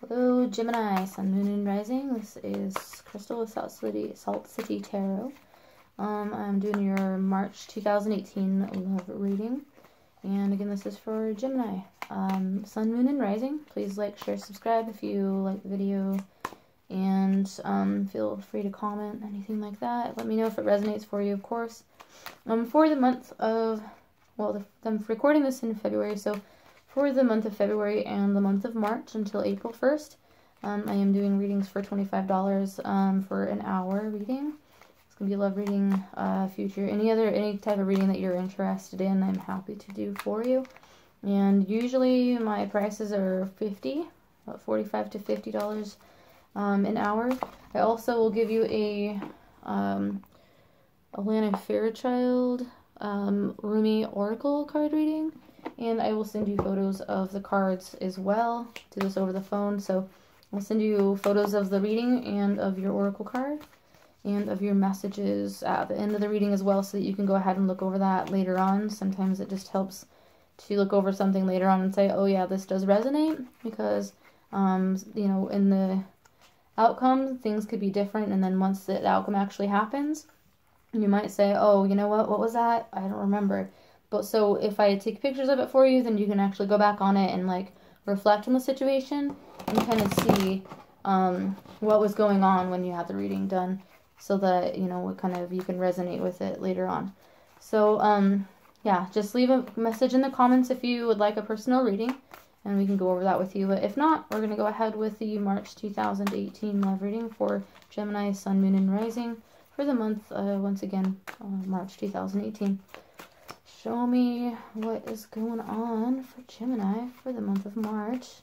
Hello, Gemini, Sun, Moon, and Rising. This is Crystal with Salt City Tarot. I'm doing your March 2018 love reading. And again, this is for Gemini. Sun, Moon, and Rising. Please like, share, subscribe if you like the video. And feel free to comment, anything like that. Let me know if it resonates for you, of course. For the month of, I'm recording this in February, so for the month of February and the month of March until April 1st, I am doing readings for $25 for an hour reading. It's going to be a love reading, future, any type of reading that you're interested in, I'm happy to do for you. And usually my prices are about $45 to $50 an hour. I also will give you a Alana Fairchild Rumi Oracle card reading. And I will send you photos of the cards as well. Do this over the phone. So I'll send you photos of the reading and of your oracle card and of your messages at the end of the reading as well, so that you can go ahead and look over that later on. Sometimes it just helps to look over something later on and say, oh yeah, this does resonate, because you know, in the outcome things could be different, and then once the outcome actually happens, you might say, oh, you know what was that? I don't remember. But so if I take pictures of it for you, then you can actually go back on it and like reflect on the situation and kind of see what was going on when you had the reading done, so that, you know, what kind of you can resonate with it later on. So yeah, just leave a message in the comments if you would like a personal reading, and we can go over that with you. But if not, we're going to go ahead with the March 2018 love reading for Gemini, Sun, Moon, and Rising for the month, once again, March 2018. Show me what is going on for Gemini for the month of March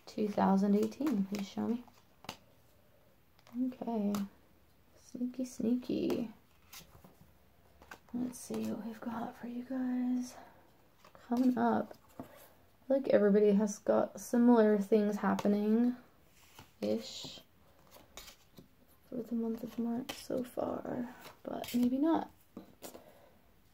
2018. Please show me. Okay. Sneaky, sneaky. Let's see what we've got for you guys coming up. I feel like everybody has got similar things happening-ish for the month of March so far, but maybe not.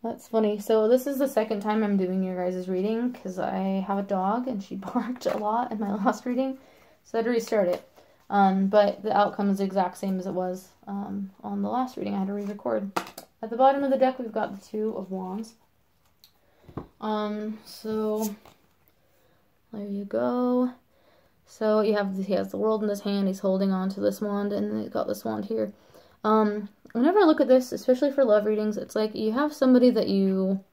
That's funny. So this is the second time I'm doing your guys' reading, because I have a dog and she barked a lot in my last reading, so I had to restart it. But the outcome is the exact same as it was on the last reading. I had to re-record. At the bottom of the deck, we've got the Two of Wands. So there you go. So he has the world in his hand. He's holding on to this wand, and then he's got this wand here. Whenever I look at this, especially for love readings, it's like you have somebody that you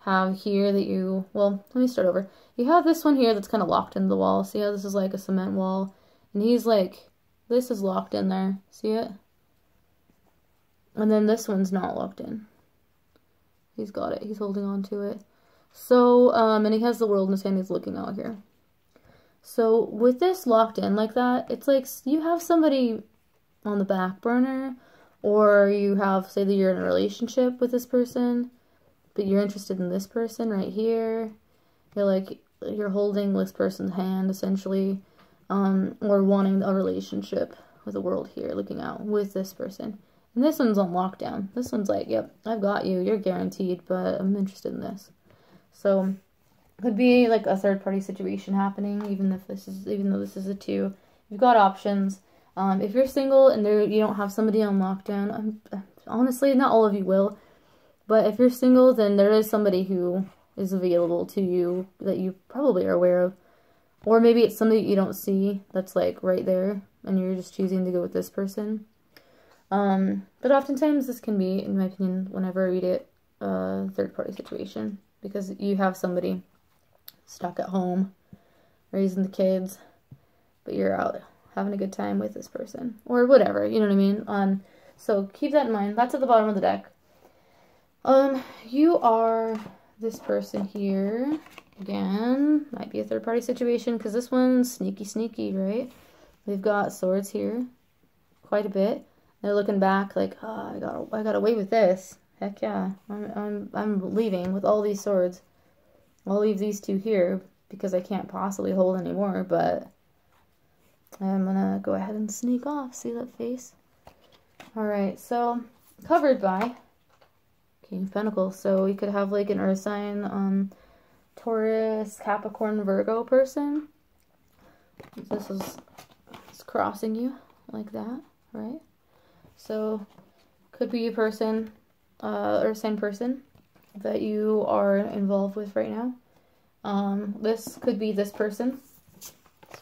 have here that you, well, let me start over. You have this one here that's kind of locked into the wall. See how this is like a cement wall? And he's like, this is locked in there. See it? And then this one's not locked in. He's got it. He's holding on to it. So, and he has the world in his hand. He's looking out here. So with this locked in like that, it's like you have somebody on the back burner, or you have, say that you're in a relationship with this person, but you're interested in this person right here. You're holding this person's hand, essentially, or wanting a relationship with the world here, looking out with this person. And this one's on lockdown. This one's like, yep, I've got you, you're guaranteed, but I'm interested in this. So could be like a third-party situation happening, even though this is a two. You've got options. If you're single and you don't have somebody on lockdown, honestly, not all of you will, but if you're single, then there is somebody who is available to you that you probably are aware of. Or maybe it's somebody you don't see that's like right there, and you're just choosing to go with this person. But oftentimes this can be, in my opinion, whenever I read it, a third-party situation, because you have somebody stuck at home, raising the kids, but you're out having a good time with this person, or whatever, you know what I mean? So keep that in mind. That's at the bottom of the deck. You are this person here. Again, might be a third-party situation, because this one's sneaky, sneaky, right? We've got swords here, quite a bit. They're looking back like, oh, I got away with this. Heck yeah, I'm leaving with all these swords. I'll leave these two here because I can't possibly hold any more, but I'm gonna go ahead and sneak off. See that face? Alright, so covered by King of Pentacles. So we could have like an earth sign, Taurus, Capricorn, Virgo person. This is crossing you like that, right? So could be a person or same person that you are involved with right now. This could be this person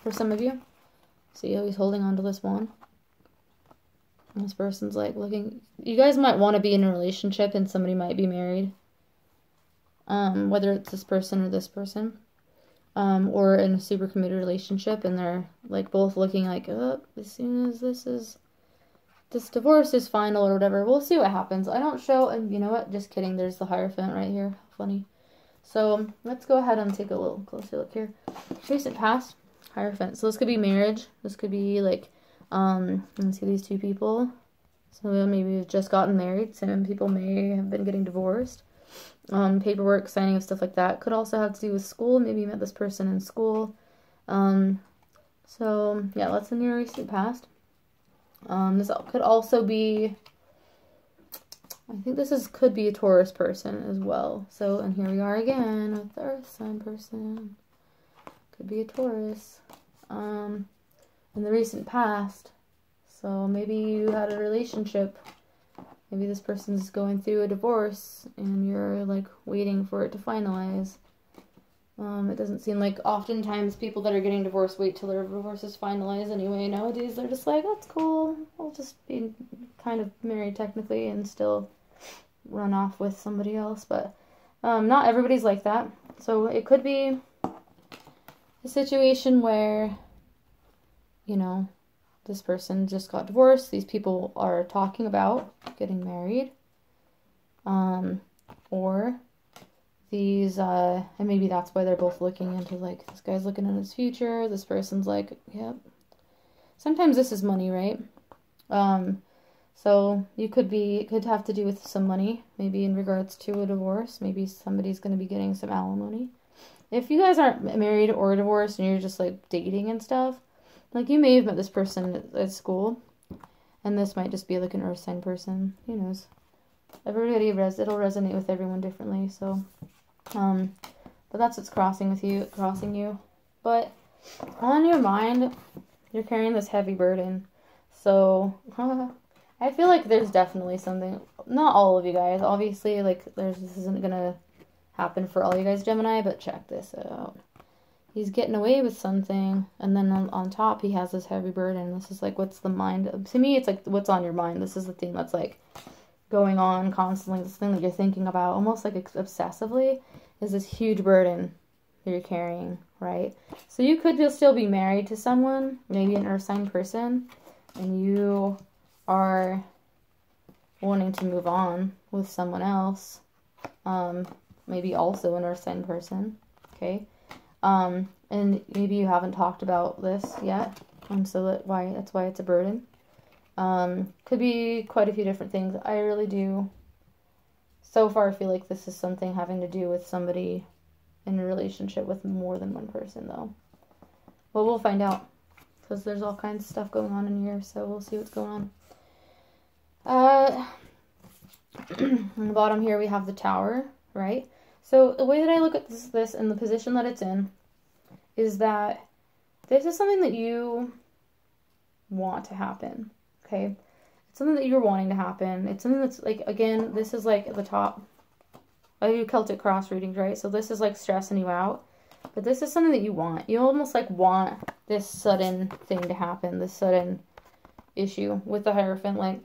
for some of you. See how he's holding on to this wand? And this person's like looking. You guys might want to be in a relationship and somebody might be married. Whether it's this person or this person. Or in a super committed relationship and they're like both looking like, oh, as soon as this divorce is final or whatever, we'll see what happens. I don't show, and you know what? Just kidding. There's the Hierophant right here. Funny. So let's go ahead and take a little closer look here. Recent past, Hierophant. So this could be marriage. This could be like, let's see these two people. So maybe you've just gotten married. Some people may have been getting divorced. Paperwork, signing of stuff like that. Could also have to do with school. Maybe you met this person in school. So yeah, that's in your recent past. This could also be, I think this could be a Taurus person as well. So, and here we are again with the Earth sign person. Could be a Taurus. In the recent past. So maybe you had a relationship. Maybe this person's going through a divorce and you're like waiting for it to finalize. It doesn't seem like oftentimes people that are getting divorced wait till their divorce is finalized anyway. Nowadays they're just like, that's cool. I'll just be kind of married technically and still run off with somebody else. But not everybody's like that. So it could be a situation where, you know, this person just got divorced. These people are talking about getting married. Or these, and maybe that's why they're both looking into, like, this guy's looking at his future. This person's like, yep. Sometimes this is money, right? So it could have to do with some money. Maybe in regards to a divorce. Maybe somebody's going to be getting some alimony. If you guys aren't married or divorced and you're just, like, dating and stuff, like, you may have met this person at school, and this might just be, like, an earth sign person. Who knows? Everybody, it'll resonate with everyone differently, so, but that's what's crossing you. But on your mind, you're carrying this heavy burden, so, I feel like there's definitely something, not all of you guys, obviously, like, this isn't gonna happen for all you guys, Gemini, but check this out. He's getting away with something, and then on top he has this heavy burden. This is like, what's the mind? To me, it's like, what's on your mind? This is the thing that's like going on constantly. This thing that you're thinking about, almost like obsessively, is this huge burden that you're carrying, right? So you could still be married to someone, maybe an earth sign person, and you are wanting to move on with someone else, maybe also an earth sign person, okay? And maybe you haven't talked about this yet, so that's why it's a burden. Could be quite a few different things. I really do, so far, feel like this is something having to do with somebody in a relationship with more than one person, though. Well, we'll find out, because there's all kinds of stuff going on in here, so we'll see what's going on. On the bottom here, we have the Tower, right? So the way that I look at this and the position that it's in is that this is something that you want to happen, okay? It's something that you're wanting to happen. It's something that's like, again, this is like at the top. I do Celtic cross readings, right? So this is like stressing you out. But this is something that you want. You almost like want this sudden thing to happen, this sudden issue with the Hierophant. Like,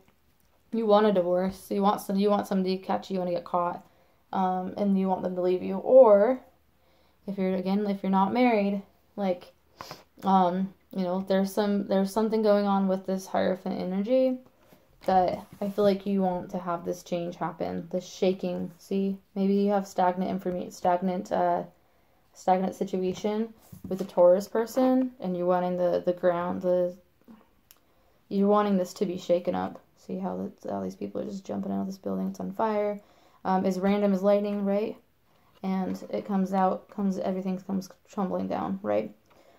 you want a divorce. You want somebody to catch you, you want to get caught. And you want them to leave you, or if you're not married, like, you know, there's something going on with this Hierophant energy that I feel like you want to have this change happen, this shaking. See, maybe you have stagnant situation with a Taurus person, and you're wanting you're wanting this to be shaken up. See how these people are just jumping out of this building, it's on fire. As random as lightning, right? And it everything comes tumbling down, right?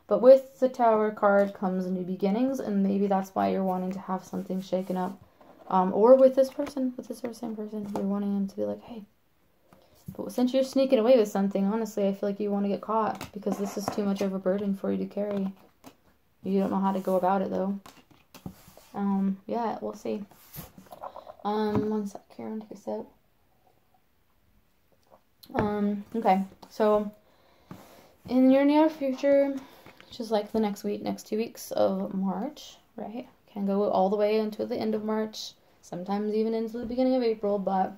But with the Tower card comes new beginnings, and maybe that's why you're wanting to have something shaken up. Or with this same person, you're wanting them to be like, hey. But since you're sneaking away with something, honestly, I feel like you want to get caught, because this is too much of a burden for you to carry. You don't know how to go about it, though. Yeah, we'll see. One sec here, I'll take a sip. Okay, so in your near future, which is like the next 2 weeks of March, right? Can go all the way into the end of March, sometimes even into the beginning of April, but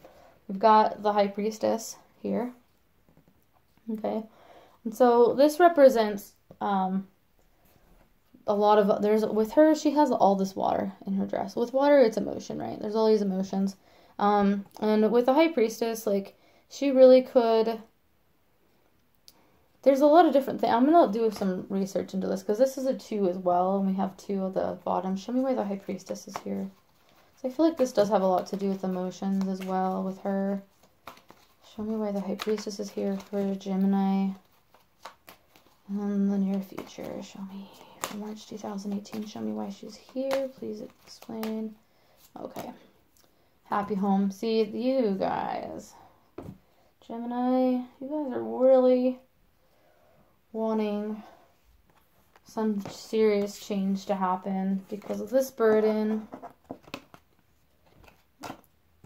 we've got the High Priestess here. Okay, and so this represents a lot of, with her, she has all this water in her dress. With water, it's emotion, right? There's all these emotions. And with the High Priestess, like, she really could, there's a lot of different things. I'm going to do some research into this, because this is a 2 as well, and we have 2 at the bottom. Show me why the High Priestess is here. So I feel like this does have a lot to do with emotions as well with her. Show me why the High Priestess is here for Gemini. And the near future, show me. For March 2018, show me why she's here. Please explain. Okay. Happy home. See, you guys. Gemini, you guys are really wanting some serious change to happen because of this burden.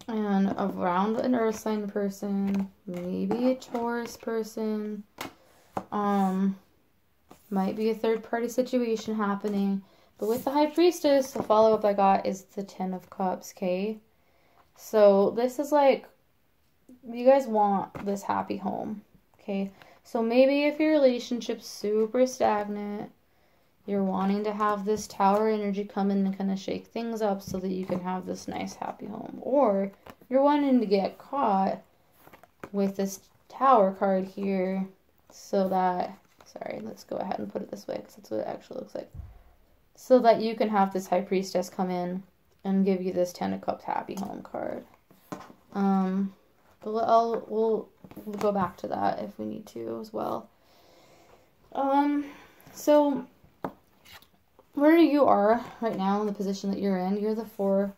And around an earth sign person, maybe a Taurus person, might be a third-party situation happening. But with the High Priestess, the follow-up I got is the 10 of Cups, okay? So this is like, you guys want this happy home, okay? So maybe if your relationship's super stagnant, you're wanting to have this Tower energy come in and kind of shake things up so that you can have this nice happy home. Or you're wanting to get caught with this Tower card here so that, sorry, let's go ahead and put it this way because that's what it actually looks like. So that you can have this High Priestess come in and give you this 10 of Cups happy home card. But we'll go back to that if we need to as well. So where you are right now in the position that you're in, you're the 4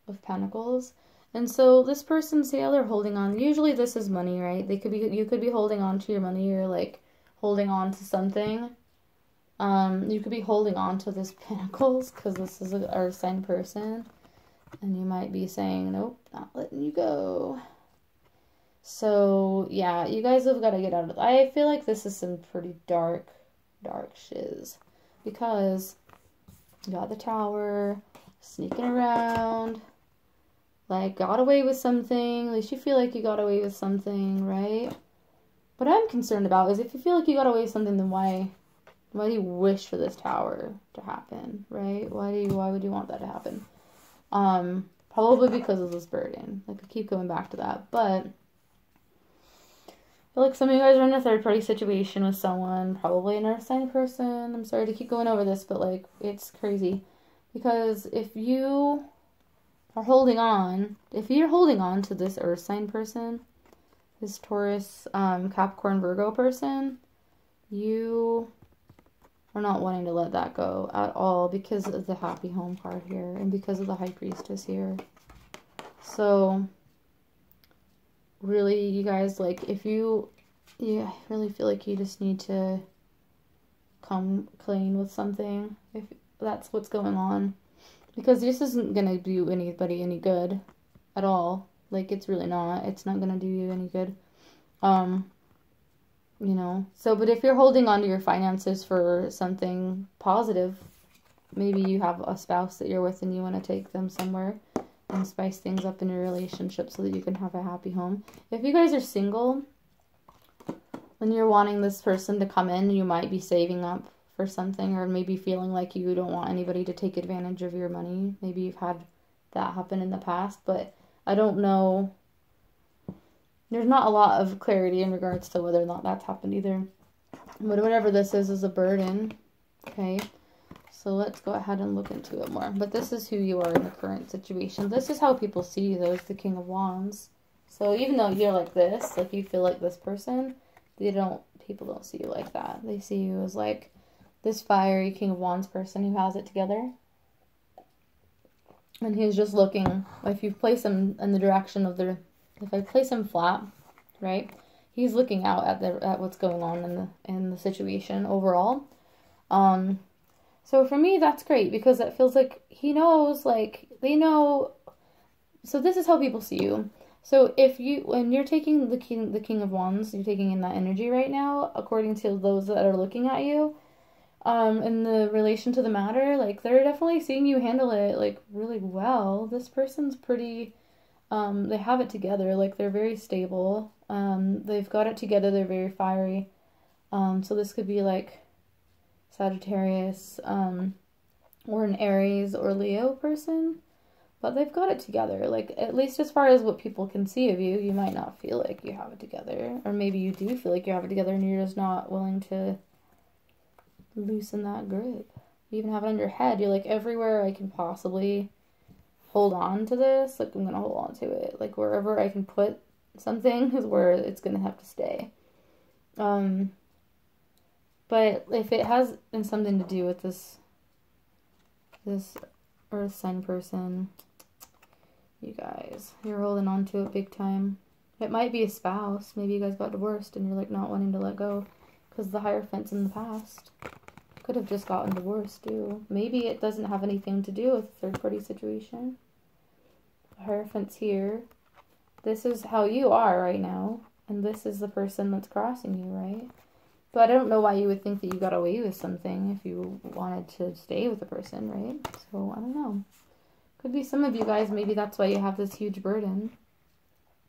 of Pentacles. And so this person, see how they're holding on. Usually this is money, right? You could be holding on to your money, or like holding on to something. You could be holding on to this Pentacles because this is an earth sign person. And you might be saying, nope, not letting you go. So, yeah, you guys have got to get out of it. I feel like this is some pretty dark shiz. Because you got the Tower, sneaking around, like, got away with something. At least you feel like you got away with something, right? What I'm concerned about is if you feel like you got away with something, then why do you wish for this Tower to happen, right? Why would you want that to happen? Probably because of this burden. Like, I keep going back to that, but I feel like some of you guys are in a third-party situation with someone, probably an earth sign person. I'm sorry to keep going over this, but, like, it's crazy. Because if you are holding on, if you're holding on to this earth sign person, this Taurus, Capricorn, Virgo person, you are not wanting to let that go at all because of the happy home card here and because of the High Priestess here. So really, you guys, like, if you really feel like you just need to come clean with something, if that's what's going on, because this isn't going to do anybody any good at all. Like, it's really not. It's not going to do you any good. You know, so, but if you're holding on to your finances for something positive, maybe you have a spouse that you're with and you want to take them somewhere and spice things up in your relationship so that you can have a happy home. If you guys are single and you're wanting this person to come in, you might be saving up for something, or maybe feeling like you don't want anybody to take advantage of your money. Maybe you've had that happen in the past, but I don't know. There's not a lot of clarity in regards to whether or not that's happened either. But whatever this is a burden. Okay. So let's go ahead and look into it more. But this is who you are in the current situation. This is how people see you, though, as the King of Wands. So even though you're like this, like you feel like this person, people don't see you like that. They see you as like this fiery King of Wands person who has it together. And he's just looking, if you place him in the direction of if I place him flat, right, he's looking out at what's going on in the situation overall. So for me, that's great because it feels like he knows, like, they know. So this is how people see you. So when you're taking the King of Wands, you're taking in that energy right now, according to those that are looking at you, in the relation to the matter, like, they're definitely seeing you handle it, like, really well. This person's pretty, they have it together, like, they're very stable, they've got it together, they're very fiery, so this could be, like, Sagittarius, or an Aries or Leo person, but they've got it together, like, at least as far as what people can see of you. You might not feel like you have it together, or maybe you do feel like you have it together and you're just not willing to loosen that grip. You even have it on your head. You're like, everywhere I can possibly hold on to this, like, I'm gonna hold on to it. Like, wherever I can put something is where it's gonna have to stay. But if it has something to do with this earth sign person, you guys, you're holding on to it big time. It might be a spouse. Maybe you guys got divorced and you're, like, not wanting to let go because the Hierophant's in the past. Could have just gotten divorced too. Maybe it doesn't have anything to do with a third-party situation. The Hierophant's here. This is how you are right now, and this is the person that's crossing you, right? But I don't know why you would think that you got away with something if you wanted to stay with the person, right? So, I don't know. Could be some of you guys, maybe that's why you have this huge burden.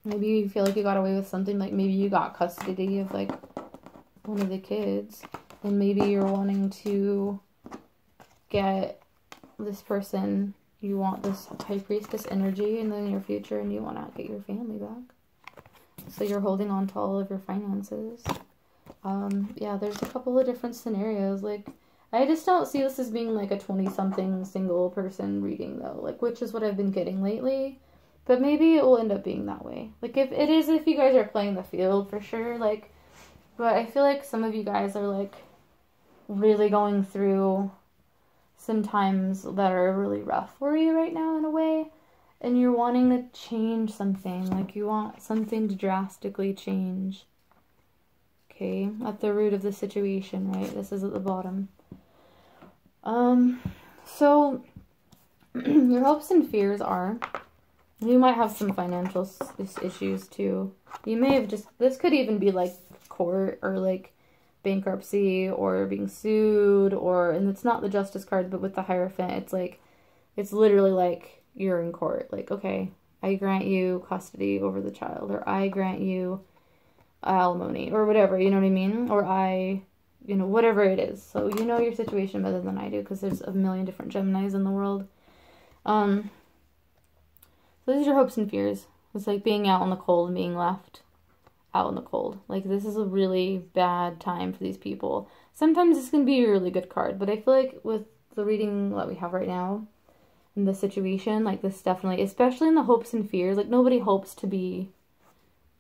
Maybe you feel like you got away with something, like maybe you got custody of, like, one of the kids, and maybe you're wanting to get this person, you want this High Priestess energy in the near future, and you want to get your family back. So you're holding on to all of your finances. Yeah, there's a couple of different scenarios. Like, I just don't see this as being like a 20-something single person reading, though. Like, which is what I've been getting lately. But maybe it will end up being that way. Like, if you guys are playing the field, for sure. Like, but I feel like some of you guys are, like, really going through some times that are really rough for you right now, in a way. And you're wanting to change something. Like, you want something to drastically change. Okay, at the root of the situation, right? This is at the bottom. So, your hopes and fears are, you might have some financial issues too. You may have this could even be like court or like bankruptcy or being sued, and it's not the Justice card, but with the Hierophant, it's like, it's literally like you're in court. Like, okay, I grant you custody over the child, or I grant you alimony, or whatever, you know what I mean? Or whatever it is. So you know your situation better than I do, because there's a million different Geminis in the world. So these are your hopes and fears. It's like being out in the cold and being left out in the cold. Like, this is a really bad time for these people. Sometimes this can be a really good card, but I feel like with the reading that we have right now, in the situation, like, this definitely, especially in the hopes and fears, like, nobody hopes to be,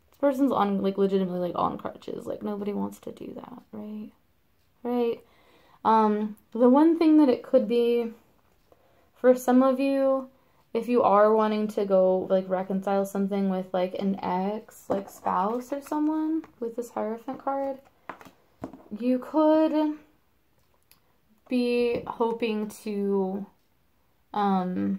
this person's on, like, legitimately, like, on crutches. Like, nobody wants to do that, right? Right? The one thing that it could be, for some of you, if you are wanting to go, like, reconcile something with, like, an ex, like, spouse or someone with this Hierophant card, you could be hoping to, that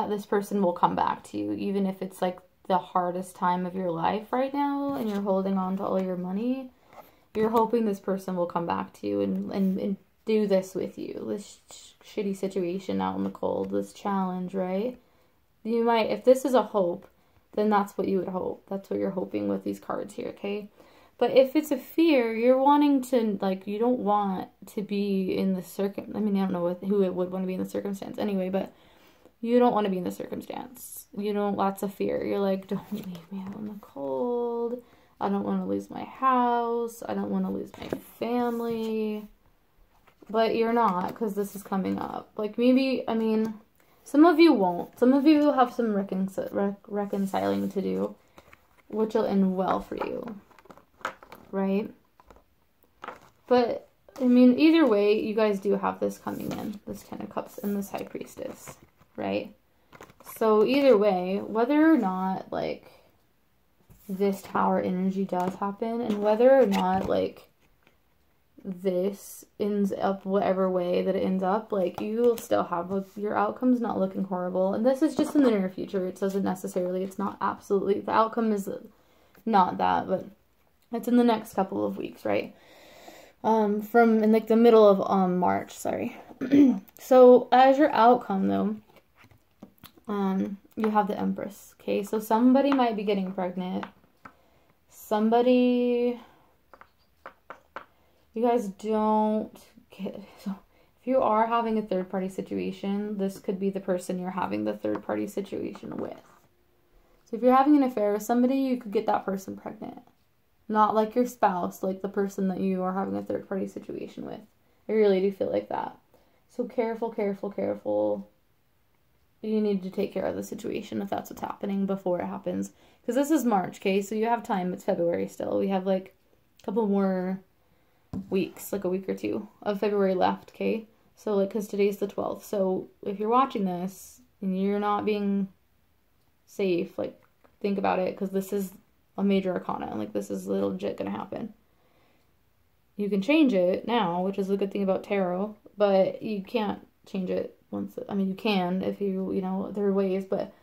this person will come back to you, even if it's, like, the hardest time of your life right now, and you're holding on to all your money. You're hoping this person will come back to you and do this with you, this shitty situation out in the cold, this challenge, right? You might, if this is a hope, then that's what you would hope. That's what you're hoping with these cards here, okay? But if it's a fear, you're wanting to, like, you don't want to be in the I mean, I don't know who it would want to be in the circumstance anyway, but you don't want to be in the circumstance. You don't, lots of fear. You're like, don't leave me out in the cold. I don't want to lose my house. I don't want to lose my family. But you're not, because this is coming up. Like, maybe, I mean, some of you won't. Some of you have some reconciling to do, which will end well for you. Right? But, I mean, either way, you guys do have this coming in. This Ten of Cups and this High Priestess. Right? So, either way, whether or not, like, this Tower energy does happen, and whether or not, like, this ends up whatever way that it ends up, like, you will still have, like, your outcome's not looking horrible. And this is just in the near future. It doesn't necessarily, it's not absolutely, the outcome is not that, but it's in the next couple of weeks, right? From in like the middle of March, sorry. So as your outcome though, you have the Empress. Okay, so somebody might be getting pregnant. Somebody, you guys don't get, so if you are having a third party situation, this could be the person you're having the third party situation with. So if you're having an affair with somebody, you could get that person pregnant. Not like your spouse, like the person that you are having a third party situation with. I really do feel like that. So careful, careful, careful. You need to take care of the situation if that's what's happening before it happens. Because this is March, okay? So you have time. It's February still. We have like a couple more weeks, like a week or two of February left, okay? So like, because today's the 12th. So if you're watching this and you're not being safe, like, think about it, because this is a major arcana. Like, this is legit gonna happen. You can change it now, which is a good thing about tarot, but you can't change it once. I mean, you can if you know, there are ways, but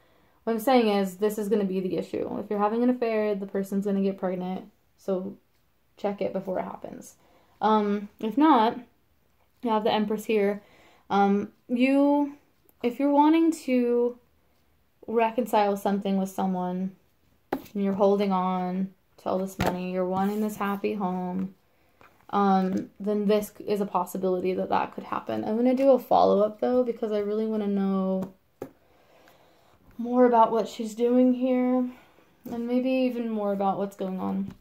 what I'm saying is this is going to be the issue. If you're having an affair, the person's going to get pregnant, so check it before it happens. If not, you have the Empress here. If you're wanting to reconcile something with someone, and you're holding on to all this money, you're wanting this happy home, then this is a possibility that that could happen. I'm going to do a follow-up, though, because I really want to know more about what she's doing here, and maybe even more about what's going on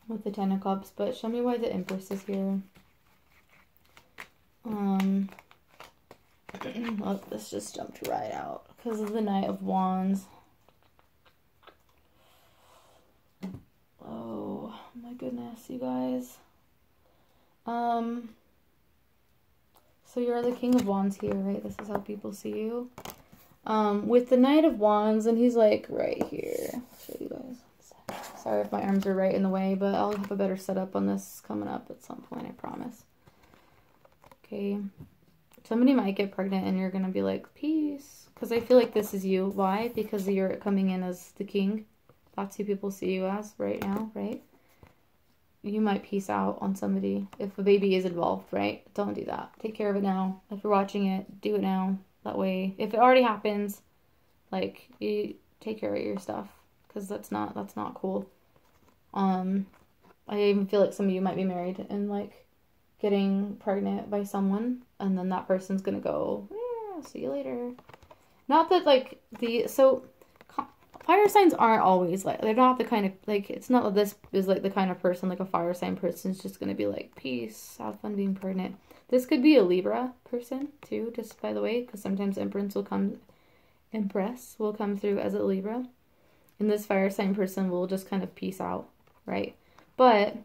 with the Ten of Cups. But show me why the Empress is here. Oh, this just jumped right out because of the Knight of Wands. Oh my goodness, you guys. So you're the King of Wands here, right? This is how people see you. With the Knight of Wands, and he's like right here. I'll show you guys. Sorry if my arms are right in the way, but I'll have a better setup on this coming up at some point, I promise. Okay. Somebody might get pregnant and you're going to be like, peace. Because I feel like this is you. Why? Because you're coming in as the king. That's who people see you as right now, right? You might peace out on somebody if a baby is involved, right? Don't do that. Take care of it now. If you're watching it, do it now. That way, if it already happens, like, you take care of your stuff, because that's not cool. I even feel like some of you might be married and like getting pregnant by someone, and then that person's gonna go, yeah, see you later. Not that like fire signs aren't always like, they're not the kind of, like, it's not that this is like the kind of person, like a fire sign person is just gonna be like, peace, have fun being pregnant. This could be a Libra person too, just by the way, because sometimes Empress will come through as a Libra, and this fire sign person will just kind of peace out, right? But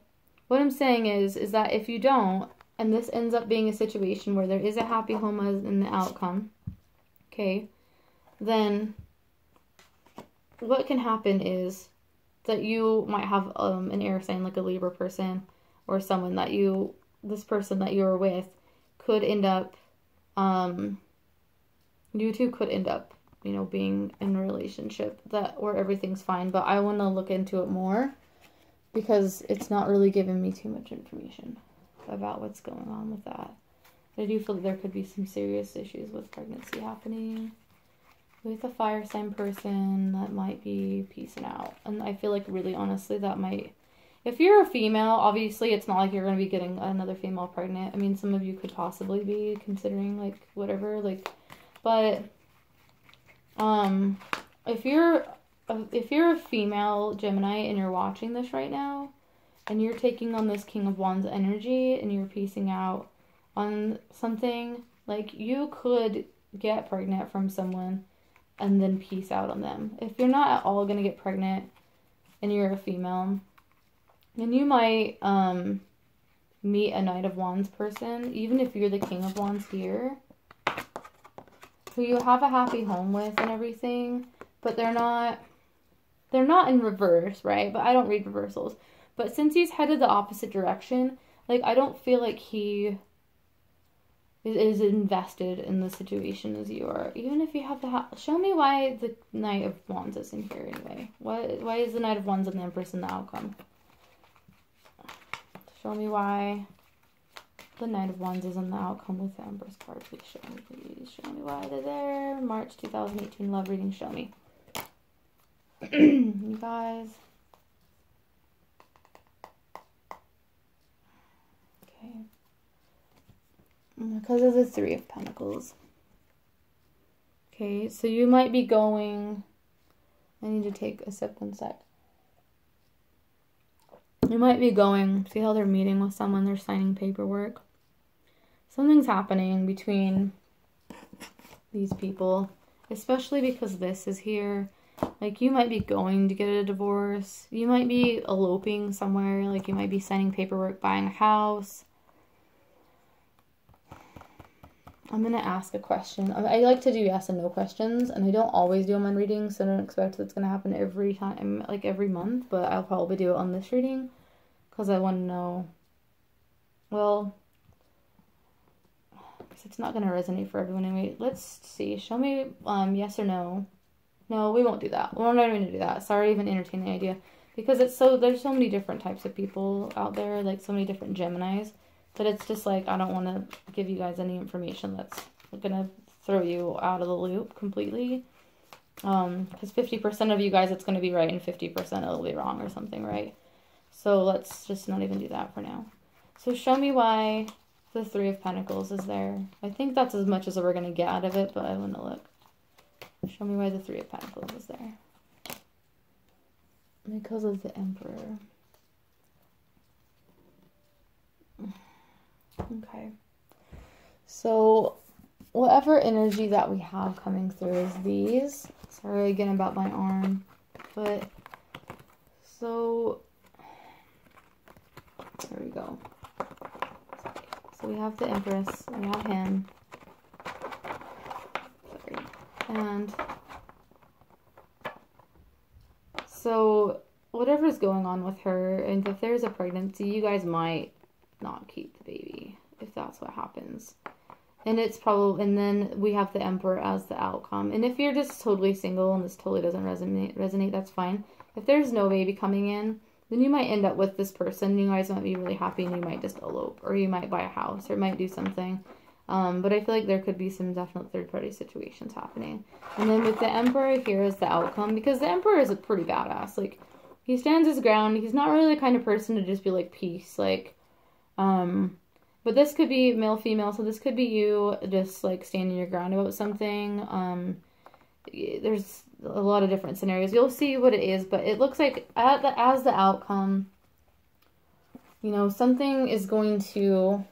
what I'm saying is that if you don't, and this ends up being a situation where there is a happy home as in the outcome, okay, then what can happen is that you might have an air sign, like a Libra person, or someone that this person that you're with could end up, you two could end up, you know, being in a relationship where everything's fine. But I want to look into it more because it's not really giving me too much information about what's going on with that. I do feel that there could be some serious issues with pregnancy happening with a fire sign person that might be peacing out. And I feel like really honestly that might, if you're a female, obviously it's not like you're going to be getting another female pregnant. I mean, some of you could possibly be considering like whatever, like, but if you're a female Gemini and you're watching this right now and you're taking on this King of Wands energy and you're piecing out on something, like, you could get pregnant from someone and then peace out on them. If you're not at all going to get pregnant and you're a female, then you might meet a Knight of Wands person, even if you're the King of Wands here, who you have a happy home with and everything, but they're not in reverse, right? But I don't read reversals. But since he's headed the opposite direction, Like, I don't feel like he is invested in the situation as you are. Even if you have the show me why the Knight of Wands is in here anyway. Why is the Knight of Wands and the Empress in the outcome? Show me why the Knight of Wands is in the outcome with the Empress card. Please show me, please. Show me why they're there. March 2018 love reading. Show me. You guys. Okay. Because of the Three of Pentacles. Okay, so you might be going... I need to take a sip, 1 sec. You might be going... See how they're meeting with someone? They're signing paperwork. Something's happening between these people. Especially because this is here. Like, you might be going to get a divorce. You might be eloping somewhere. Like, you might be signing paperwork, buying a house. I'm going to ask a question. I like to do yes and no questions, and I don't always do them on readings, so I don't expect that's going to happen every time, like every month, but I'll probably do it on this reading, because I want to know, well, it's not going to resonate for everyone anyway. Let's see. Show me yes or no. No, we won't do that. We're not even going to do that. Sorry to even entertain the idea, because there's so many different types of people out there, like so many different Geminis. But it's just like, I don't want to give you guys any information that's going to throw you out of the loop completely. Because 50% of you guys, it's going to be right, and 50% it'll be wrong or something, right? So let's just not even do that for now. So show me why the Three of Pentacles is there. I think that's as much as we're going to get out of it, but I want to look. Show me why the Three of Pentacles is there. Because of the Emperor. Okay, so whatever energy that we have coming through is these. Sorry again about my arm, but so there we go. So we have the Empress, we have him, sorry, and so whatever's going on with her, and if there's a pregnancy, you guys might not keep the baby if that's what happens, and it's probably, and then we have the Emperor as the outcome. And if you're just totally single and this totally doesn't resonate, that's fine. If there's no baby coming in, then you might end up with this person. You guys might be really happy, and you might just elope, or you might buy a house, or might do something. But I feel like there could be some definite third-party situations happening. And then with the Emperor here is the outcome, because the Emperor is a pretty badass. Like, he stands his ground. He's not really the kind of person to just be like, peace, like, but this could be male, female, so this could be you just, like, standing your ground about something. There's a lot of different scenarios. You'll see what it is, but it looks like as the outcome, you know, something is going to...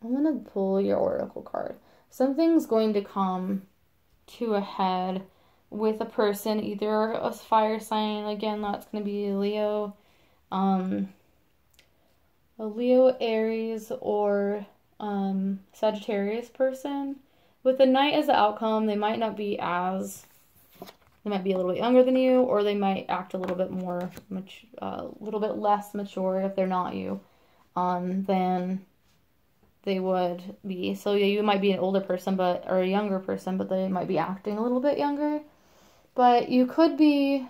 I'm going to pull your Oracle card. Something's going to come to a head with a person, either a fire sign, again, that's going to be Leo, a Leo, Aries, or Sagittarius person. With the Knight as the outcome, they might not be as, they might be a little bit younger than you, or they might act a little bit more, a little bit less mature if they're not you, than they would be. So yeah, you might be an older person, but, or a younger person, but they might be acting a little bit younger. But you could be,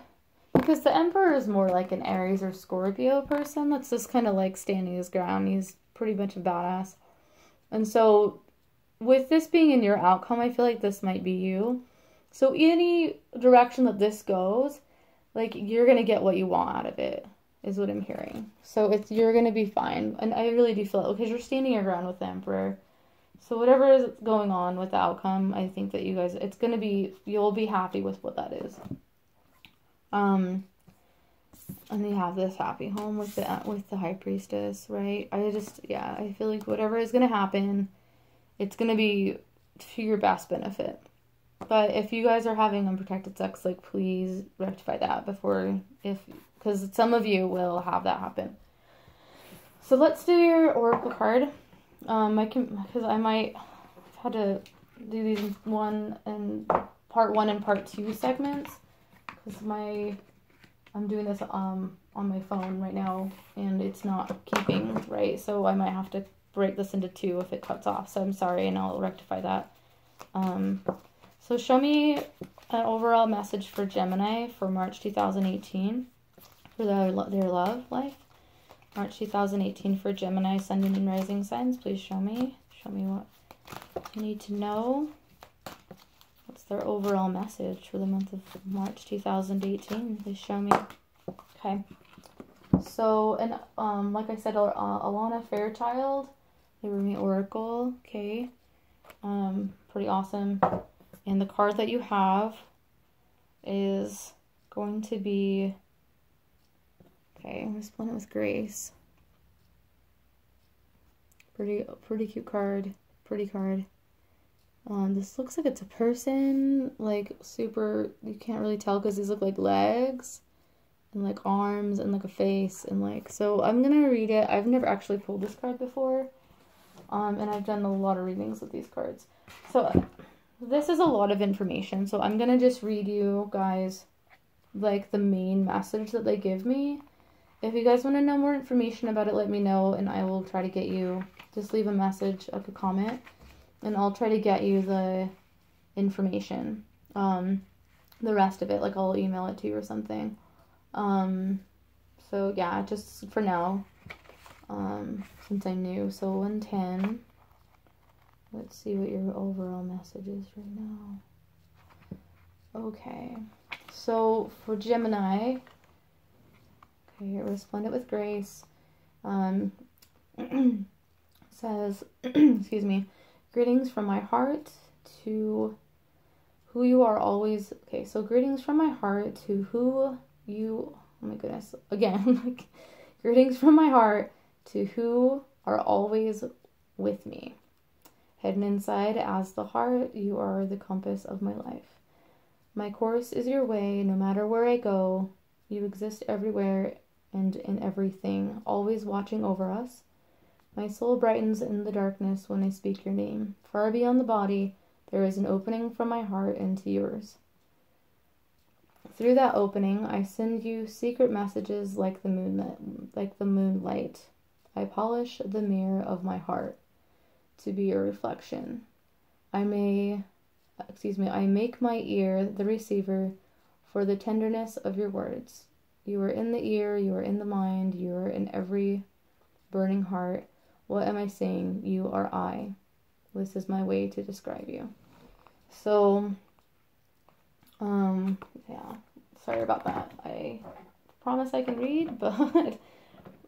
because the Emperor is more like an Aries or Scorpio person that's just kind of like standing his ground. He's pretty much a badass. And so with this being in your outcome, I feel like this might be you. So any direction that this goes, like, you're going to get what you want out of it, is what I'm hearing. So you're going to be fine. And I really do feel it, because you're standing your ground with the Emperor. So whatever is going on with the outcome, I think that you guys, it's going to be, you'll be happy with what that is. And you have this happy home with the High Priestess, right? I feel like whatever is going to happen, it's going to be to your best benefit. But if you guys are having unprotected sex, like, please rectify that before, because some of you will have that happen. So let's do your Oracle card. Because I might have to do these in part 1 and part 2 segments, because I'm doing this on my phone right now, and it's not keeping right, so I might have to break this into 2 if it cuts off, so I'm sorry, and I'll rectify that. So show me an overall message for Gemini for March 2018 for their love life. March 2018 for Gemini, Sun, and Rising signs. Please show me. Show me what you need to know. What's their overall message for the month of March 2018? Please show me. Okay. So, and like I said, Alana Fairchild, they were my oracle. Okay. Pretty awesome. And the card that you have is going to be, okay, I'm going to split it with Grace. Pretty cute card. Pretty card. This looks like it's a person, like super, you can't really tell because these look like legs and like arms and like a face and like, so I'm going to read it. I've never actually pulled this card before. And I've done a lot of readings with these cards. So this is a lot of information. So I'm going to just read you guys like the main message that they give me. If you guys want to know more information about it, let me know and I will try to get you, just leave a message, like a comment, and I'll try to get you the information. The rest of it, like I'll email it to you or something. So yeah, just for now, since I'm new. So 110. Let's see what your overall message is right now. Okay, so for Gemini, okay, here, Resplendent with Grace, says, excuse me, greetings from my heart to who you are always, okay, so greetings from my heart to who you, oh my goodness, again, like, greetings from my heart to who are always with me. Hidden inside as the heart, you are the compass of my life. My course is your way, no matter where I go. You exist everywhere and in everything, always watching over us. My soul brightens in the darkness when I speak your name. Far beyond the body, there is an opening from my heart into yours. Through that opening, I send you secret messages like the moonlight. I polish the mirror of my heart to be your reflection. I make my ear the receiver for the tenderness of your words. You are in the ear, you are in the mind, you are in every burning heart. What am I saying? You are I. This is my way to describe you. So, yeah, sorry about that. I promise I can read, but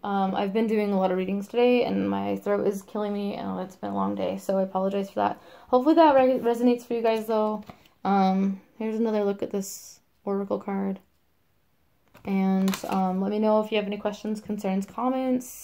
I've been doing a lot of readings today, and my throat is killing me, and it's been a long day, so I apologize for that. Hopefully that resonates for you guys, though. Here's another look at this oracle card. And let me know if you have any questions, concerns, comments.